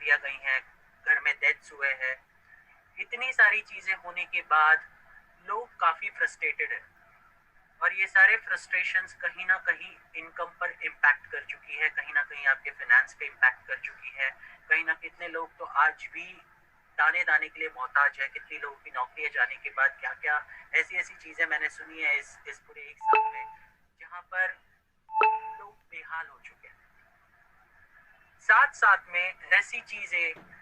नौकरियां गई हैं, घर में डेथ्स हुए हैं, इतनी सारी चीजें होने के बाद लोग काफी फ्रस्ट्रेटेड है। और ये सारे फ्रस्ट्रेशंस कहीं ना कहीं इनकम पर इम्पैक्ट कर चुकी है, कहीं ना कहीं आपके फाइनेंस पे इम्पैक्ट कर चुकी है। कहीं ना कितने लोग तो आज भी दाने दाने के लिए मोहताज है। कितनी लोगों की नौकरियां जाने के बाद क्या क्या ऐसी ऐसी चीजें मैंने सुनी है इस पूरे एक साल में, जहां पर लोग बेहाल हो चुके हैं। साथ साथ में ऐसी चीजें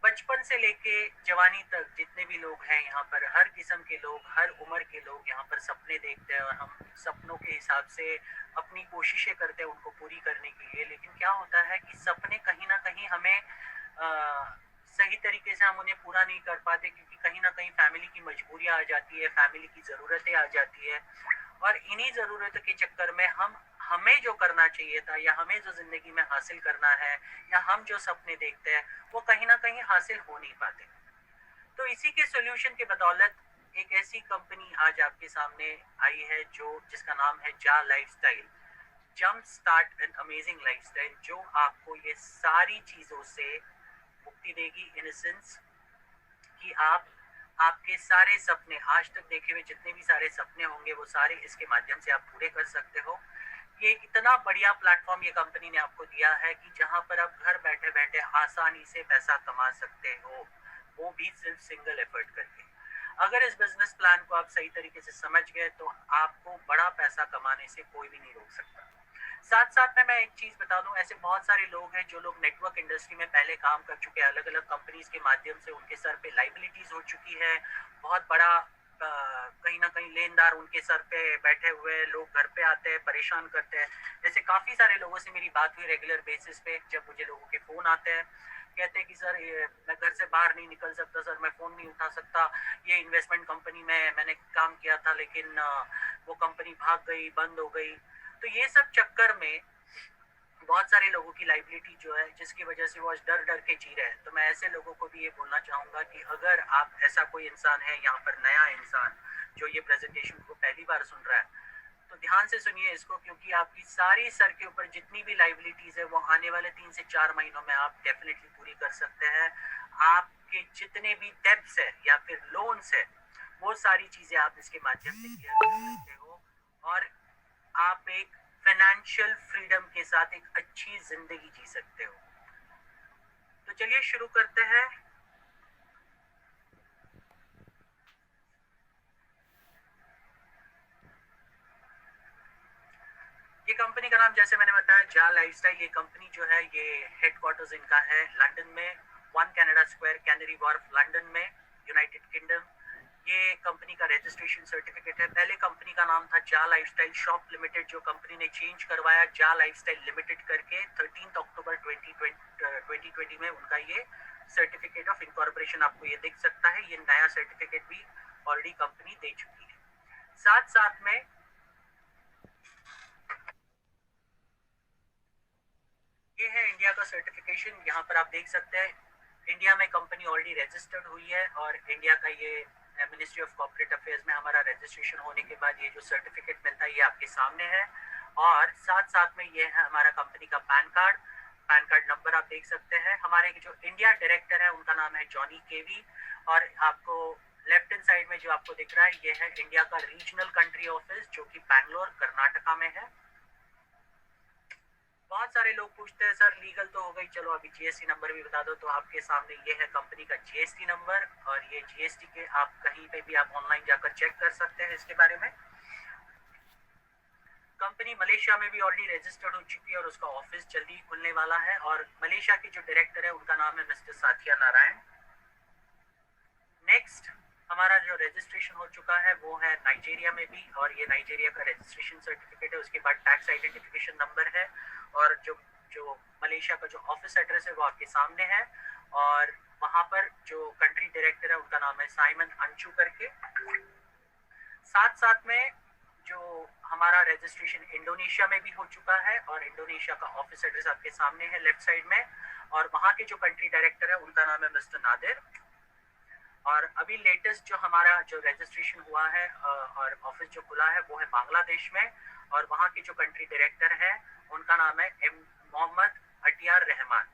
बचपन से लेके जवानी तक जितने भी लोग हैं यहाँ पर, हर किस्म के लोग, हर उम्र के लोग यहाँ पर सपने देखते हैं और हम सपनों के हिसाब से अपनी कोशिशें करते हैं उनको पूरी करने के लिए। लेकिन क्या होता है कि सपने कहीं ना कहीं हमें सही तरीके से हम उन्हें पूरा नहीं कर पाते, क्योंकि कहीं ना कहीं फैमिली की मजबूरियां आ जाती है, फैमिली की ज़रूरतें आ जाती है। और इन्हीं ज़रूरतों के चक्कर में हमें जो करना चाहिए था, या हमें जो ज़िंदगी में हासिल करना है, या हम जो सपने देखते हैं, वो कहीं ना कहीं हासिल हो नहीं पाते। तो इसी के सोल्यूशन के बदौलत एक ऐसी कंपनी आज आपके सामने आई है जो जिसका नाम है जा lifestyle, jump start an amazing lifestyle, जो आपको ये सारी चीज़ों से मुक्ति देगी। इन सेंस कि आप आपके सारे सपने, आज तक देखे हुए जितने भी सारे सपने होंगे, वो सारे इसके माध्यम से आप पूरे कर सकते हो। ये इतना बढ़िया प्लेटफॉर्म ये कंपनी ने आपको दिया है कि जहां पर आप घर बैठे बैठे आसानी से पैसा कमा सकते हो, वो भी सिर्फ सिंगल एफर्ट करके। अगर इस बिजनेस प्लान को आप सही तरीके से समझ गए तो आपको बड़ा पैसा कमाने से कोई भी नहीं रोक सकता। साथ साथ में मैं एक चीज बता दूं, ऐसे बहुत सारे लोग हैं जो लोग नेटवर्क इंडस्ट्री में पहले काम कर चुके हैं, अलग अलग कंपनीज के माध्यम से उनके सर पे लाइबिलिटीज हो चुकी है। बहुत बड़ा कहीं ना कहीं लेनदार उनके सर पे बैठे हुए, लोग घर पे आते हैं, परेशान करते हैं। जैसे काफी सारे लोगों से मेरी बात हुई रेगुलर बेसिस पे, जब मुझे लोगों के फोन आते हैं, कहते हैं कि सर ये मैं घर से बाहर नहीं निकल सकता, सर मैं फोन नहीं उठा सकता, ये इन्वेस्टमेंट कंपनी में मैंने काम किया था लेकिन वो कंपनी भाग गई, बंद हो गई। तो ये सब चक्कर में बहुत सारे लोगों की लाइबिलिटी जो है, जिसकी वजह से वो आज डर डर के जी रहे हैं। तो मैं ऐसे लोगों को भी ये बोलना चाहूंगा कि अगर आप ऐसा कोई इंसान है यहाँ पर, नया इंसान जो ये प्रेजेंटेशन को पहली बार सुन रहा है, तो ध्यान से सुनिए इसको, क्योंकि आपकी सारी सर के ऊपर जितनी भी लाइबिलिटीज है वो आने वाले 3 से 4 महीनों में आप डेफिनेटली पूरी कर सकते हैं। आपके जितने भी डेब्ट्स है या फिर लोन्स है, वो सारी चीजें आप इसके माध्यम से क्लियर कर सकते हो, और आप एक फाइनेंशियल फ्रीडम के साथ एक अच्छी जिंदगी जी सकते हो। तो चलिए शुरू करते हैं। ये कंपनी का नाम जैसे मैंने बताया, जा लाइफस्टाइल। ये कंपनी जो है, ये हेडक्वार्टर्स इनका है लंदन में, 1 Canada square, canary Wharf, London में, यूनाइटेड किंगडम। ये कंपनी का रजिस्ट्रेशन सर्टिफिकेट है। पहले कंपनी का नाम था जा लाइफस्टाइल शॉप लिमिटेड, जो कंपनी ने चेंज करवाया जा लाइफस्टाइल लिमिटेड करके 13 अक्टूबर 2020 में उनका ये सर्टिफिकेट ऑफ इनकॉर्पोरेशन आपको ये दिख सकता है। ये नया सर्टिफिकेट भी ऑलरेडी कंपनी दे चुकी है। साथ साथ में ये है इंडिया का सर्टिफिकेशन। यहाँ पर आप देख सकते हैं इंडिया में कंपनी ऑलरेडी रजिस्टर्ड हुई है, और इंडिया का ये मिनिस्ट्री ऑफ कॉर्पोरेट अफेयर्स में हमारा रजिस्ट्रेशन होने के बाद ये जो सर्टिफिकेट मिलता है ये आपके सामने है। और साथ साथ में ये है हमारा कंपनी का pan card. Pan card number आप देख सकते हैं। हमारे जो इंडिया डायरेक्टर है उनका नाम है जॉनी केवी, और आपको लेफ्ट हैंड साइड में जो आपको दिख रहा है ये है इंडिया का रीजनल कंट्री ऑफिस, जो कि बैंगलोर कर्नाटका में है। बहुत सारे लोग पूछते हैं सर लीगल तो हो गई, चलो अभी जीएसटी नंबर भी बता दो। तो आपके सामने ये है कंपनी का जीएसटी नंबर, और ये जीएसटी के आप कहीं पे भी आप ऑनलाइन जाकर चेक कर सकते हैं इसके बारे में। कंपनी मलेशिया में भी ऑलरेडी रजिस्टर्ड हो चुकी है और उसका ऑफिस जल्दी खुलने वाला है। और मलेशिया के जो डायरेक्टर है उनका नाम है मिस्टर साथिया नारायण। नेक्स्ट हमारा जो रजिस्ट्रेशन हो चुका है वो है नाइजीरिया में भी, और ये नाइजीरिया का रजिस्ट्रेशन सर्टिफिकेट है। उसके बाद टैक्स आइडेंटिफिकेशन नंबर है, और जो जो मलेशिया का जो ऑफिस एड्रेस है वो आपके सामने है। और वहां पर जो कंट्री डायरेक्टर है उनका नाम है साइमन अंचू करके। साथ साथ में जो हमारा रजिस्ट्रेशन इंडोनेशिया में भी हो चुका है, और इंडोनेशिया का ऑफिस एड्रेस आपके सामने है लेफ्ट साइड में। और वहां के जो कंट्री डायरेक्टर है उनका नाम है मिस्टर नादिर। और अभी लेटेस्ट जो हमारा जो रजिस्ट्रेशन हुआ है और ऑफिस जो खुला है वो है बांग्लादेश में, और वहाँ के जो कंट्री डायरेक्टर है उनका नाम है एम मोहम्मद अटियार रहमान।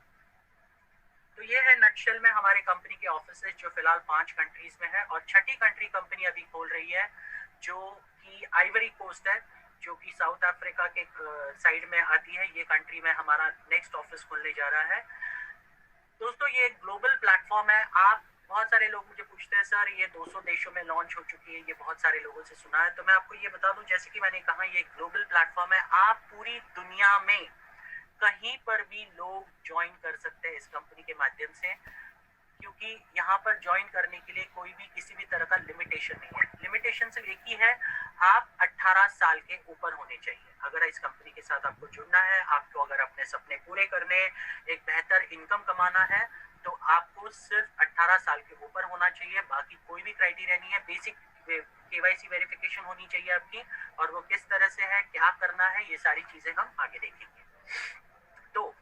तो ये है नटशेल में हमारे कंपनी के ऑफिसेज जो फिलहाल 5 कंट्रीज में है, और छठी कंट्री कंपनी अभी खोल रही है जो कि आइवरी कोस्ट है, जो कि साउथ अफ्रीका के साइड में आती है। ये कंट्री में हमारा नेक्स्ट ऑफिस खुलने जा रहा है। दोस्तों ये एक ग्लोबल प्लेटफॉर्म है। आप बहुत सारे लोग मुझे पूछते हैं सर ये 200 देशों में लॉन्च हो चुकी है, ये बहुत सारे लोगों से सुना है। तो मैं आपको ये बता दूं, जैसे कि मैंने कहा ये ग्लोबल प्लेटफॉर्म है। आप पूरी दुनिया में कहीं पर भी लोग ज्वाइन कर सकते हैं इस कंपनी के माध्यम से, क्योंकि यहाँ पर ज्वाइन करने के लिए कोई भी किसी भी तरह का लिमिटेशन नहीं है। लिमिटेशन सिर्फ एक ही है, आप 18 साल के ऊपर होने चाहिए। अगर इस कंपनी के साथ आपको जुड़ना है, आपको अगर अपने सपने पूरे करने, एक बेहतर इनकम कमाना है, तो आपको सिर्फ 18 साल के ऊपर होना चाहिए। बाकी कोई भी क्राइटेरिया नहीं है। बेसिक केवाईसी वेरिफिकेशन होनी चाहिए आपकी, और वो किस तरह से है, क्या करना है, ये सारी चीजें हम आगे देखेंगे। तो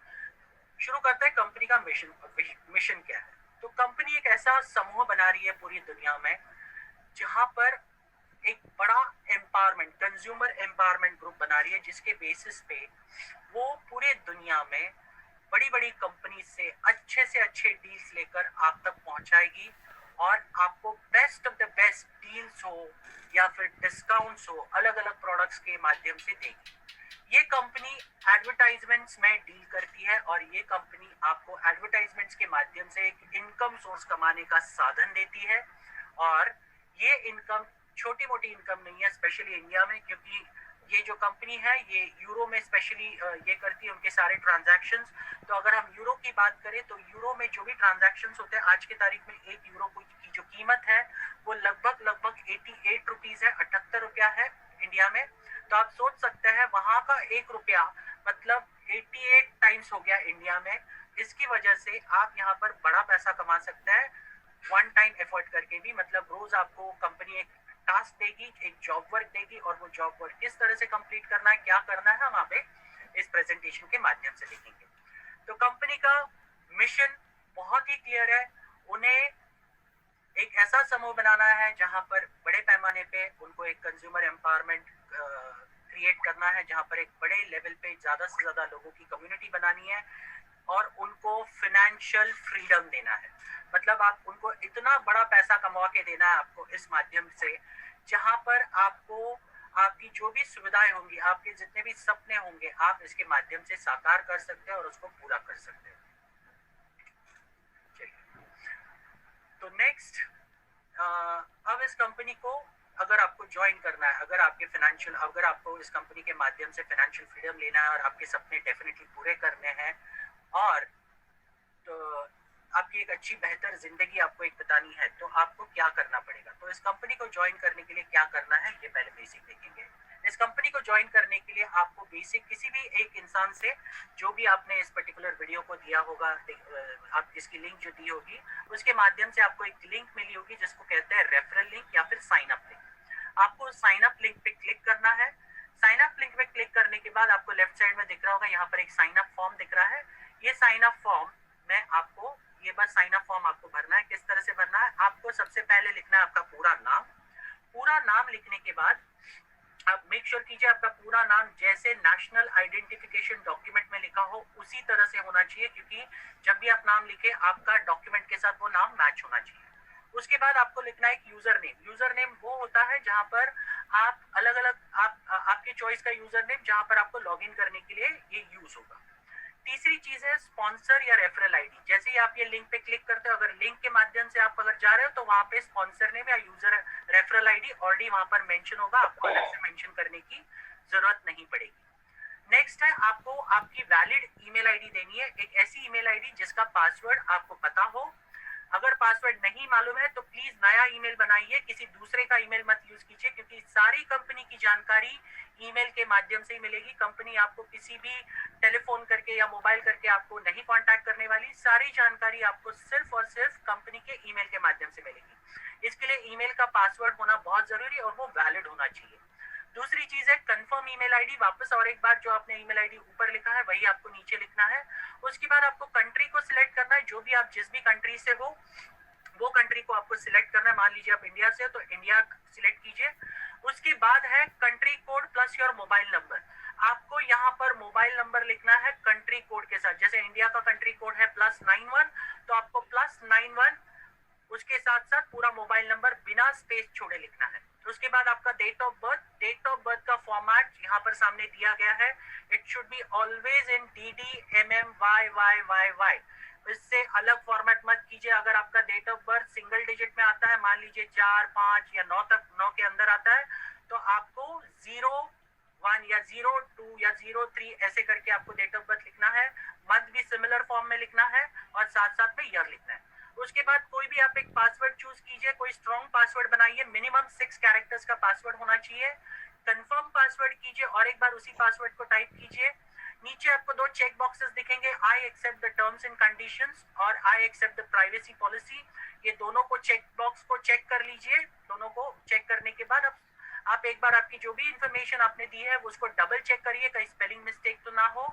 शुरू करते हैं कंपनी का मिशन क्या है। तो कंपनी एक ऐसा समूह बना रही है पूरी दुनिया में जहां पर एक बड़ा एम्पावरमेंट, कंज्यूमर एम्पावरमेंट ग्रुप बना रही है, जिसके बेसिस पे वो पूरे दुनिया में बड़ी बड़ी कंपनी से अच्छे डील्स लेकर आप तक पहुंचाएगी, और आपको best of the best deals हो या फिर डिस्काउंट्स हो अलग अलग प्रोडक्ट्स के माध्यम से देगी। ये कंपनी एडवर्टाइजमेंट्स में डील करती है, और ये कंपनी आपको एडवर्टाइजमेंट्स के माध्यम से एक इनकम सोर्स कमाने का साधन देती है। और ये इनकम छोटी मोटी इनकम नहीं है, स्पेशली इंडिया में, क्योंकि ये जो कंपनी है ये यूरो में स्पेशली ये करती है उनके सारे ट्रांजैक्शंस। तो अगर हम यूरो की बात करें तो यूरो में जो भी ट्रांजैक्शंस होते हैं, आज की तारीख में 1 यूरो की जो कीमत है वो लगभग 88 रुपीज है, 78 रुपया है इंडिया में। तो आप सोच सकते हैं वहां का 1 रुपया मतलब 88 टाइम्स हो गया इंडिया में। इसकी वजह से आप यहाँ पर बड़ा पैसा कमा सकते हैं वन टाइम एफर्ट करके भी। मतलब रोज आपको कंपनी एक टास्क देगी, एक जॉब वर्क देगी, और वो जॉब वर्क किस तरह से कंप्लीट करना है, क्या करना है, हम आगे इस प्रेजेंटेशन के माध्यम से देखेंगे। तो कंपनी का मिशन बहुत ही क्लियर है। उन्हें एक ऐसा समूह बनाना है जहां पर बड़े पैमाने पे उनको एक कंज्यूमर एम्पावरमेंट क्रिएट करना है, जहां पर एक बड़े लेवल पे ज्यादा से ज्यादा लोगों की कम्युनिटी बनानी है, और उनको फाइनेंशियल फ्रीडम देना है। मतलब आप उनको इतना बड़ा पैसा कमा के देना है आपको इस माध्यम से, जहां पर आपको आपकी जो भी सुविधाएं होंगी, आपके जितने भी सपने होंगे, आप इसके माध्यम से साकार कर सकते हैं और उसको पूरा कर सकते हैं। तो नेक्स्ट, अब इस कंपनी को अगर आपको ज्वाइन करना है, अगर आपको इस कंपनी के माध्यम से फाइनेंशियल फ्रीडम लेना है और आपके सपने डेफिनेटली पूरे करने हैं, और तो आपकी एक अच्छी बेहतर जिंदगी आपको एक बतानी है, तो आपको क्या करना पड़ेगा। तो इस कंपनी को ज्वाइन करने के लिए क्या करना है, ये पहले बेसिक देखेंगे। इस कंपनी को ज्वाइन करने के लिए आपको बेसिक किसी भी एक इंसान से, जो भी आपने इस पर्टिकुलर वीडियो को दिया होगा, आप इसकी लिंक जो दी होगी उसके माध्यम से आपको एक लिंक मिली होगी जिसको कहते हैं रेफरल लिंक या फिर साइन अप लिंक। आपको साइन अप लिंक पे क्लिक करना है। साइन अप लिंक पे क्लिक करने के बाद आपको लेफ्ट साइड में दिख रहा होगा, यहाँ पर एक साइन अप फॉर्म दिख रहा है। ये साइन अप फॉर्म में आपको ये बस साइन अप फॉर्म आपको भरना है। किस तरह से भरना है, आपको सबसे पहले लिखना है आपका पूरा नाम। पूरा नाम लिखने के बाद आप मेक श्योर कीजिए आपका पूरा नाम जैसे नेशनल आइडेंटिफिकेशन डॉक्यूमेंट में लिखा हो उसी तरह से होना चाहिए, क्योंकि जब भी आप नाम लिखे आपका डॉक्यूमेंट के साथ वो नाम मैच होना चाहिए। उसके बाद आपको लिखना है एक यूजर नेम। यूजर नेम वो होता है जहां पर आप अलग अलग आपके चॉइस का यूजर नेम, जहां पर आपको लॉगिन करने के लिए ये यूज होगा। तीसरी चीज है स्पॉन्सर या रेफरल आईडी। जैसे ही आप ये लिंक पे क्लिक करते हो, अगर लिंक के माध्यम से आप अगर जा रहे हो तो वहां पे स्पॉन्सर नेम या यूजर रेफरल आईडी ऑलरेडी वहां पर मेंशन होगा, आपको अलग से मेंशन करने की जरूरत नहीं पड़ेगी। नेक्स्ट है आपको आपकी वैलिड ईमेल आईडी देनी है, एक ऐसी ईमेल आईडी जिसका पासवर्ड आपको पता हो। अगर पासवर्ड नहीं मालूम है तो प्लीज नया ईमेल बनाइए, किसी दूसरे का ईमेल मत यूज कीजिए, क्योंकि सारी कंपनी की जानकारी ईमेल के माध्यम से ही मिलेगी। कंपनी आपको किसी भी टेलीफोन करके या मोबाइल करके आपको नहीं कांटेक्ट करने वाली। सारी जानकारी आपको सिर्फ और सिर्फ कंपनी के ईमेल के माध्यम से मिलेगी। इसके लिए ईमेल का पासवर्ड होना बहुत जरूरी है और वो वैलिड होना चाहिए। दूसरी चीज है कंफर्म ईमेल आईडी। वापस और एक बार जो आपने ईमेल आईडी ऊपर लिखा है वही आपको नीचे लिखना है। उसके बाद आपको कंट्री को सिलेक्ट करना है, जो भी आप जिस भी कंट्री से हो वो कंट्री को आपको सिलेक्ट करना है। मान लीजिए आप इंडिया से हो तो इंडिया सिलेक्ट कीजिए। उसके बाद है country code plus your mobile number. आपको यहाँ पर मोबाइल नंबर लिखना है कंट्री कोड के साथ। जैसे इंडिया का कंट्री कोड है +91, तो उसके साथ साथ पूरा मोबाइल नंबर बिना स्पेस छोड़े लिखना है। उसके बाद आपका डेट ऑफ बर्थ का फॉर्मेट यहाँ पर सामने दिया गया है। It should be always in DD MM YYYY। इससे अलग फॉर्मेट मत कीजिए। अगर आपका date of birth single digit में आता है, मान लीजिए 4, 5 या 9 तक, 9 के अंदर आता है, तो आपको 01 या 02 या 03 ऐसे करके आपको डेट ऑफ बर्थ लिखना है। मंथ भी सिमिलर फॉर्म में लिखना है और साथ साथ में ईयर लिखना है। उसके बाद कोई भी आप एक पासवर्ड चूज कीजिए, कोई स्ट्रॉन्ग पासवर्ड बनाइए, मिनिमम 6 कैरेक्टर्स का पासवर्ड होना चाहिए। कंफर्म पासवर्ड कीजिए और एक बार उसी पासवर्ड को टाइप कीजिए। नीचे आपको 2 चेक बॉक्सेस दिखेंगे, I accept the terms and conditions और I accept the privacy policy. ये दोनों को चेक बॉक्स को चेक कर लीजिए। दोनों को चेक करने के बाद आप एक बार आपकी जो भी इंफॉर्मेशन आपने दी है उसको डबल चेक करिए, कहीं स्पेलिंग मिस्टेक तो ना हो।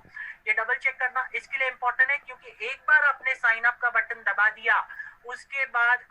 ये डबल चेक करना इसके लिए इंपॉर्टेंट है क्योंकि एक बार आपने साइन अप का बटन दबा दिया, उसके बाद